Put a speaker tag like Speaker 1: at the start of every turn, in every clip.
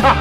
Speaker 1: Well,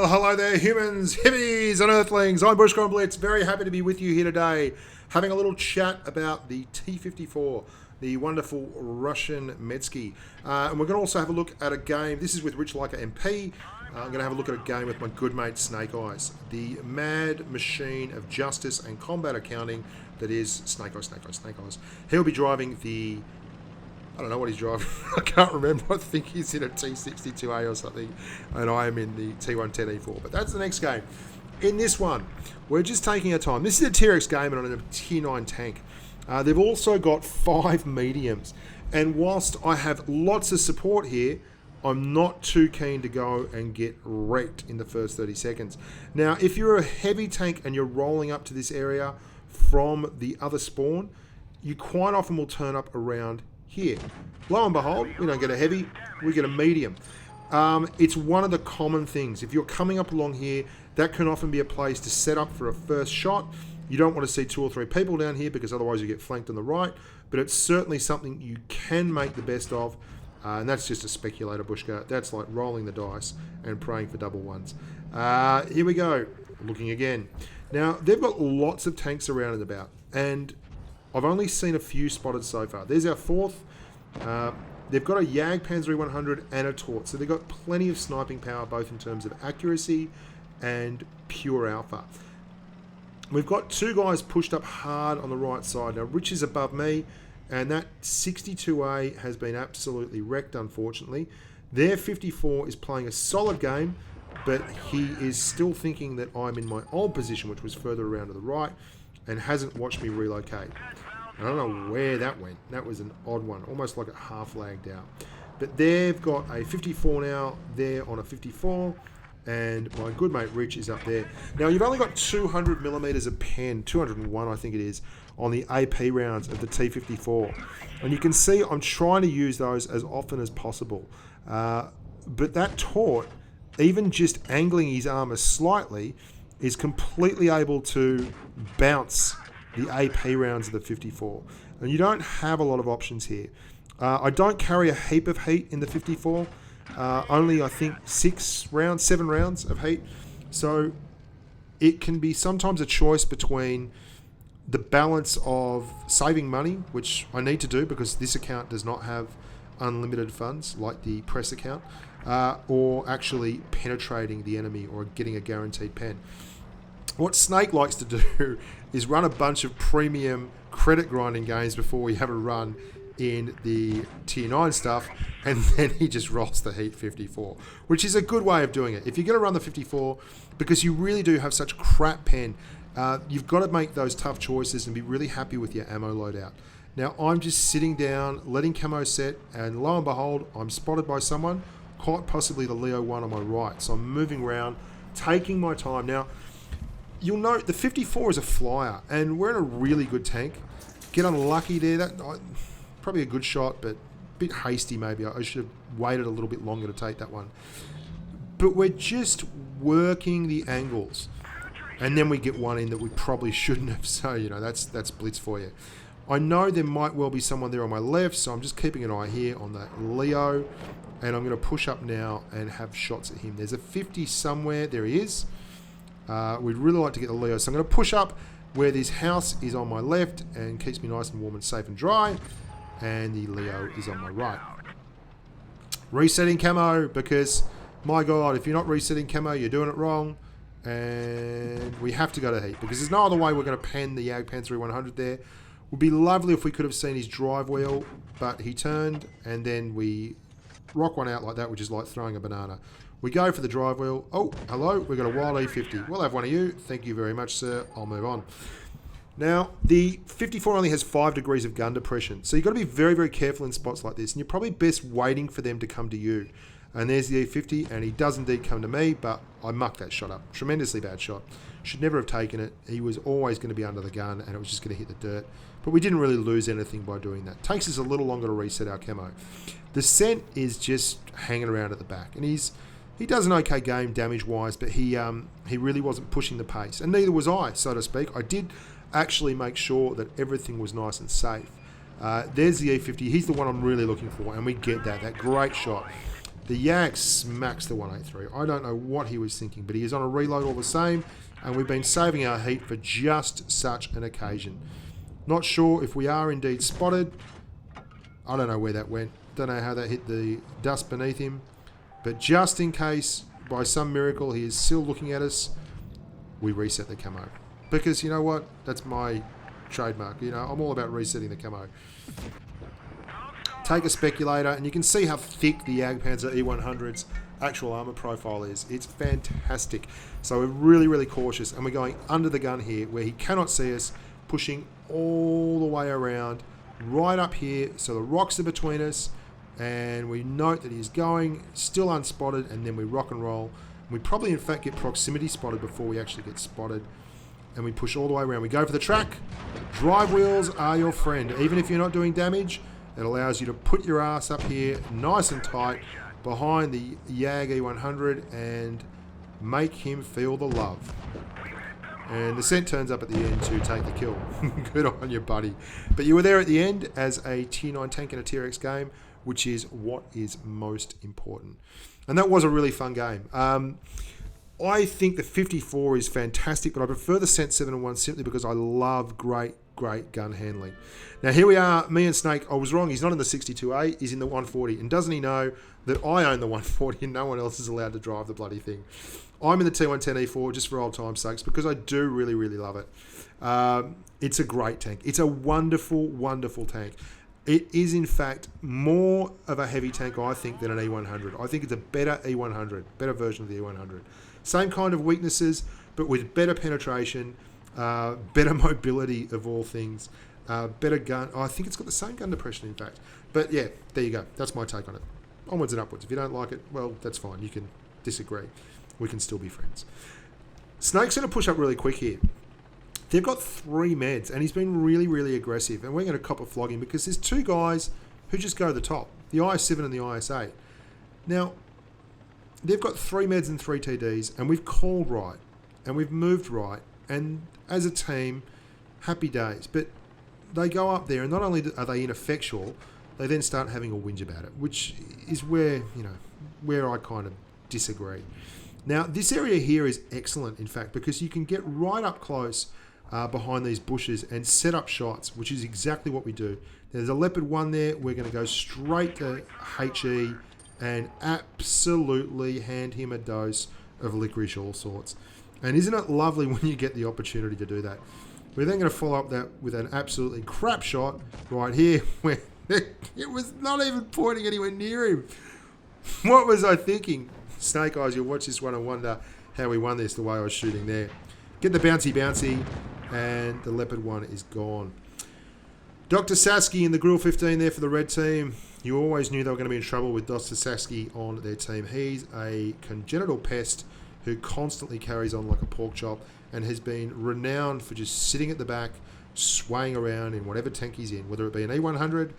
Speaker 1: hello there, humans, hippies, and earthlings. I'm Bushka and Blitz. Very happy to be with you here today, having a little chat about the T-54, the wonderful Russian Metsky. And we're going to also have a look at a game. This is with Rich Like a MP. I'm going to have a look at a game with my good mate Snake Eyes, the mad machine of justice and combat accounting that is Snake Eyes, Snake Eyes, Snake Eyes. He'll be driving the... I don't know what he's driving. I can't remember. I think he's in a T62A or something. And I am in the T110E4. But that's the next game. In this one, we're just taking our time. This is a T-Rex game and on a Tier 9 tank. They've also got 5 mediums. And whilst I have lots of support here, I'm not too keen to go and get wrecked in the first 30 seconds. Now, if you're a heavy tank and you're rolling up to this area from the other spawn, you quite often will turn up around here. Lo and behold, we don't get a heavy, we get a medium. It's one of the common things. If you're coming up along here, that can often be a place to set up for a first shot. You don't want to see 2 or 3 people down here because otherwise you get flanked on the right, but it's certainly something you can make the best of, and that's just a speculator, Bushka. That's like rolling the dice and praying for double ones. Here we go, looking again. Now, they've got lots of tanks around and about, and I've only seen a few spotted so far. There's our 4th. They've got a Jag Panzer 100 and a Tort, so they've got plenty of sniping power, both in terms of accuracy and pure alpha. We've got 2 guys pushed up hard on the right side. Now, Rich is above me, and that 62A has been absolutely wrecked, unfortunately. Their 54 is playing a solid game, but he is still thinking that I'm in my old position, which was further around to the right, and hasn't watched me relocate. I don't know where that went. That was an odd one, almost like it half lagged out. But they've got a 54 now, they're on a 54, and my good mate Rich is up there. Now, you've only got 200 millimeters of pen, 201 I think it is, on the AP rounds of the T-54. And you can see I'm trying to use those as often as possible. But that Tort, even just angling his armor slightly, is completely able to bounce the AP rounds of the 54. And you don't have a lot of options here. I don't carry a heap of heat in the 54. Only, I think, 7 rounds of heat. So it can be sometimes a choice between the balance of saving money, which I need to do because this account does not have unlimited funds like the press account, or actually penetrating the enemy or getting a guaranteed pen. What Snake likes to do is run a bunch of premium credit grinding games before we have a run in the Tier 9 stuff, and then he just rolls the Heat 54, which is a good way of doing it. If you're going to run the 54, because you really do have such crap pen, you've got to make those tough choices and be really happy with your ammo loadout. Now, I'm just sitting down, letting camo set, and lo and behold, I'm spotted by someone, quite possibly the Leo 1 on my right. So I'm moving around, taking my time. Now, you'll note the 54 is a flyer, and we're in a really good tank. Get unlucky there. That probably a good shot, but a bit hasty maybe. I should have waited a little bit longer to take that one. But we're just working the angles, and then we get one in that we probably shouldn't have. So, you know, that's Blitz for you. I know there might well be someone there on my left, so I'm just keeping an eye here on that Leo, and I'm going to push up now and have shots at him. There's a 50 somewhere. There he is. We'd really like to get the Leo, so I'm going to push up where this house is on my left and keeps me nice and warm and safe and dry, and the Leo is on my right. Resetting camo, because my god, if you're not resetting camo, you're doing it wrong, and we have to go to heat because there's no other way we're going to pen the Jag Panzer 100 there. Would be lovely if we could have seen his drive wheel, but he turned, and then we rock one out like that, which is like throwing a banana. We go for the drive wheel. Oh, hello, we've got a wild E50. We'll have one of you. Thank you very much, sir. I'll move on. Now, the 54 only has 5 degrees of gun depression, so you've got to be very, very careful in spots like this, and you're probably best waiting for them to come to you. And there's the E50, and he does indeed come to me, but I mucked that shot up. Tremendously bad shot. Should never have taken it. He was always going to be under the gun, and it was just going to hit the dirt. But we didn't really lose anything by doing that. Takes us a little longer to reset our camo. The scent is just hanging around at the back, and he's He does an okay game damage-wise, but he really wasn't pushing the pace. And neither was I, so to speak. I did actually make sure that everything was nice and safe. There's the E50. He's the one I'm really looking for, and we get that great shot. The Yag smacks the 183. I don't know what he was thinking, but he is on a reload all the same, and we've been saving our heat for just such an occasion. Not sure if we are indeed spotted. I don't know where that went. Don't know how that hit the dust beneath him. But just in case, by some miracle, he is still looking at us, we reset the camo. Because you know what? That's my trademark. You know, I'm all about resetting the camo. Take a speculator, and you can see how thick the Jagdpanzer E100's actual armor profile is. It's fantastic. So we're really, really cautious, and we're going under the gun here, where he cannot see us, pushing all the way around, right up here, so the rocks are between us, and we note that he's going, still unspotted, and then we rock and roll. We probably, in fact, get proximity spotted before we actually get spotted, and we push all the way around. We go for the track. Drive wheels are your friend. Even if you're not doing damage, it allows you to put your ass up here nice and tight behind the Jag E100 and make him feel the love. And the scent turns up at the end to take the kill. Good on you, buddy. But you were there at the end as a Tier 9 tank in a Tier X game, which is what is most important. And that was a really fun game. I think the 54 is fantastic, but I prefer the Scent 7-1 simply because I love great gun handling. Now here we are, me and Snake. I was wrong, he's not in the 62A, he's in the 140. And doesn't he know that I own the 140 and no one else is allowed to drive the bloody thing? I'm in the T110E4 just for old time's sakes because I do really, really love it. It's a great tank. It's a wonderful, wonderful tank. It is, in fact, more of a heavy tank, I think, than an E100. I think it's a better E100, better version of the E100. Same kind of weaknesses, but with better penetration, better mobility of all things, better gun. I think it's got the same gun depression, in fact. But yeah, there you go. That's my take on it. Onwards and upwards. If you don't like it, well, that's fine. You can disagree. We can still be friends. Snake's going to push up really quick here. They've got 3 meds, and he's been really, really aggressive. And we're going to cop a flogging because there's 2 guys who just go to the top, the IS-7 and the IS-8. Now, they've got 3 meds and 3 TDs, and we've called right, and we've moved right, and as a team, happy days. But they go up there, and not only are they ineffectual, they then start having a whinge about it, which is where, where I kind of disagree. Now, this area here is excellent, in fact, because you can get right up close behind these bushes and set up shots, which is exactly what we do. There's a Leopard 1 there. We're going to go straight to HE and absolutely hand him a dose of licorice all sorts. And isn't it lovely when you get the opportunity to do that? We're then going to follow up that with an absolutely crap shot right here where it was not even pointing anywhere near him. What was I thinking? Snake Eyes, you'll watch this one and wonder how we won this the way I was shooting there. Get the bouncy, and the Leopard 1 is gone. Dr. Sasky in the Grill 15 there for the red team. You always knew they were going to be in trouble with Dr. Sasky on their team. He's a congenital pest who constantly carries on like a pork chop and has been renowned for just sitting at the back, swaying around in whatever tank he's in, whether it be an E100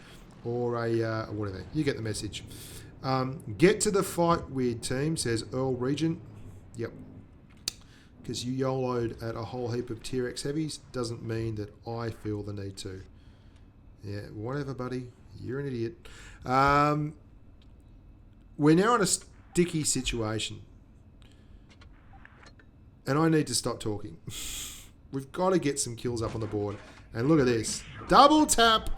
Speaker 1: or a whatever. You get the message. Get to the fight, weird team, says Earl Regent. Yep. Because you YOLO'd at a whole heap of Tier X heavies doesn't mean that I feel the need to. Yeah, whatever, buddy. You're an idiot. We're now in a sticky situation. And I need to stop talking. We've got to get some kills up on the board. And look at this. Double tap.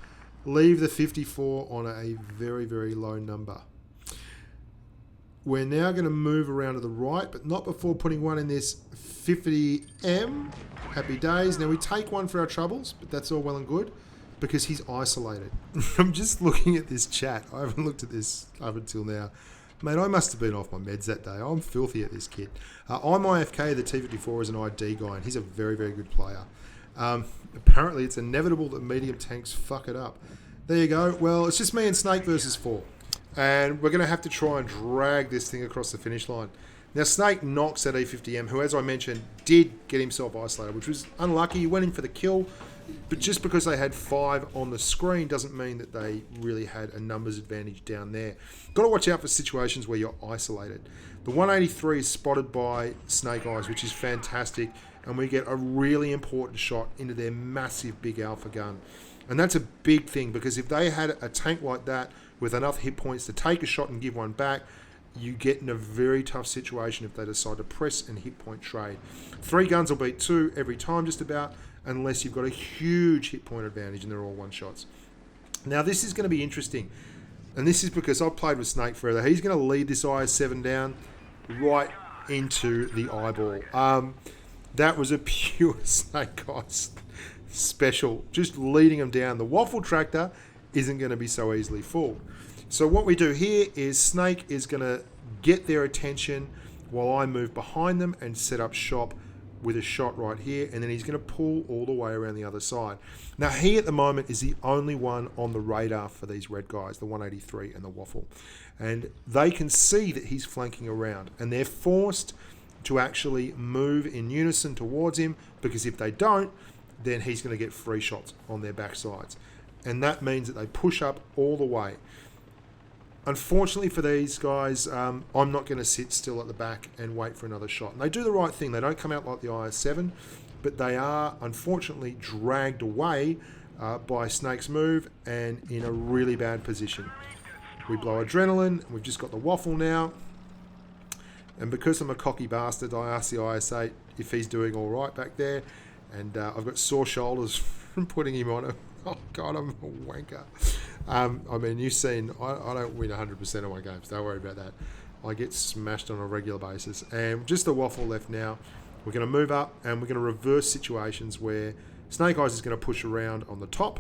Speaker 1: Leave the 54 on a very, very low number. We're now going to move around to the right, but not before putting one in this 50M. Happy days. Now, we take one for our troubles, but that's all well and good because he's isolated. I'm just looking at this chat. I haven't looked at this up until now. Mate, I must have been off my meds that day. I'm filthy at this kid. I'm IFK. The T-54 is an ID guy, and he's a very, very good player. Apparently, it's inevitable that medium tanks fuck it up. There you go. Well, it's just me and Snake versus 4. And we're going to have to try and drag this thing across the finish line. Now, Snake knocks that E50M, who, as I mentioned, did get himself isolated, which was unlucky. He went in for the kill. But just because they had 5 on the screen doesn't mean that they really had a numbers advantage down there. Got to watch out for situations where you're isolated. The 183 is spotted by Snake Eyes, which is fantastic, and we get a really important shot into their massive big alpha gun. And that's a big thing, because if they had a tank like that with enough hit points to take a shot and give one back, you get in a very tough situation if they decide to press and hit point trade. 3 guns will beat 2 every time just about, unless you've got a huge hit point advantage and they're all one shots. Now this is going to be interesting, and this is because I've played with Snake forever. He's going to lead this IS-7 down right into the eyeball. That was a pure Snake Eyes special, just leading them down. The waffle tractor isn't going to be so easily fooled. So what we do here is Snake is going to get their attention while I move behind them and set up shop with a shot right here, and then he's going to pull all the way around the other side. Now he at the moment is the only one on the radar for these red guys, the 183 and the waffle, and they can see that he's flanking around, and they're forced to actually move in unison towards him, because if they don't, then he's going to get free shots on their backsides, and that means that they push up all the way. Unfortunately for these guys, I'm not going to sit still at the back and wait for another shot. And they do the right thing. They don't come out like the IS-7, but they are unfortunately dragged away by Snake's move and in a really bad position. We blow adrenaline. We've just got the waffle now. And because I'm a cocky bastard, I ask the IS-8 if he's doing all right back there. And I've got sore shoulders from putting him on him. Oh, God, I'm a wanker. I mean, you've seen, I don't win 100% of my games. Don't worry about that. I get smashed on a regular basis. And just the waffle left now. We're going to move up and we're going to reverse situations where Snake Eyes is going to push around on the top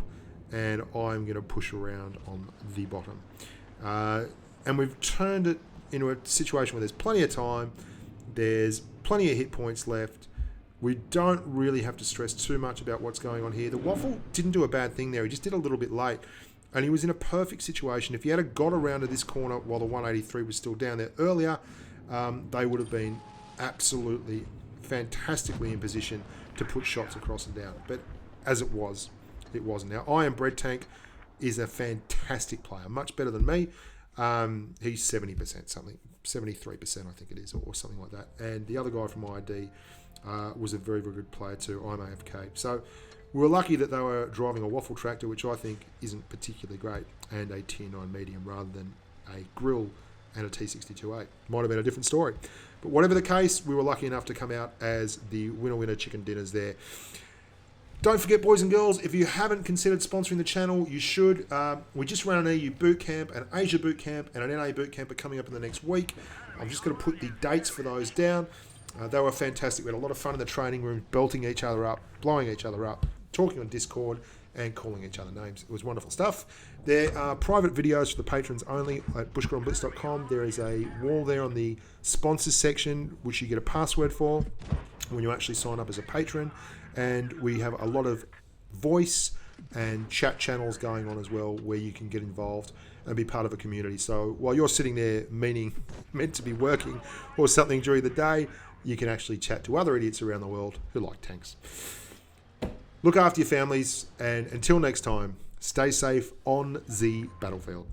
Speaker 1: and I'm going to push around on the bottom. And we've turned it into a situation where there's plenty of time. There's plenty of hit points left. We don't really have to stress too much about what's going on here. The waffle didn't do a bad thing there. He just did a little bit late. And he was in a perfect situation. If he had got around to this corner while the 183 was still down there earlier, they would have been absolutely fantastically in position to put shots across and down. But as it was, it wasn't. Now, I Am Bread Tank is a fantastic player, much better than me. He's 70% something, 73% I think it is, or something like that. And the other guy from ID was a very, very good player too. I'm AFK. So we were lucky that they were driving a waffle tractor, which I think isn't particularly great, and a tier 9 medium rather than a grill and a T62A. Might have been a different story. But whatever the case, we were lucky enough to come out as the winner chicken dinners there. Don't forget, boys and girls, if you haven't considered sponsoring the channel, you should. We just ran an EU boot camp, an Asia boot camp, and an NA boot camp are coming up in the next week. I'm just going to put the dates for those down. They were fantastic. We had a lot of fun in the training room, belting each other up, blowing each other up, talking on Discord, and calling each other names. It was wonderful stuff. There are private videos for the patrons only at bushkaonblitz.com. There is a wall there on the sponsors section, which you get a password for when you actually sign up as a patron. And we have a lot of voice and chat channels going on as well, where you can get involved and be part of a community. So while you're sitting there meant to be working or something during the day, you can actually chat to other idiots around the world who like tanks. Look after your families, and until next time, stay safe on the battlefield.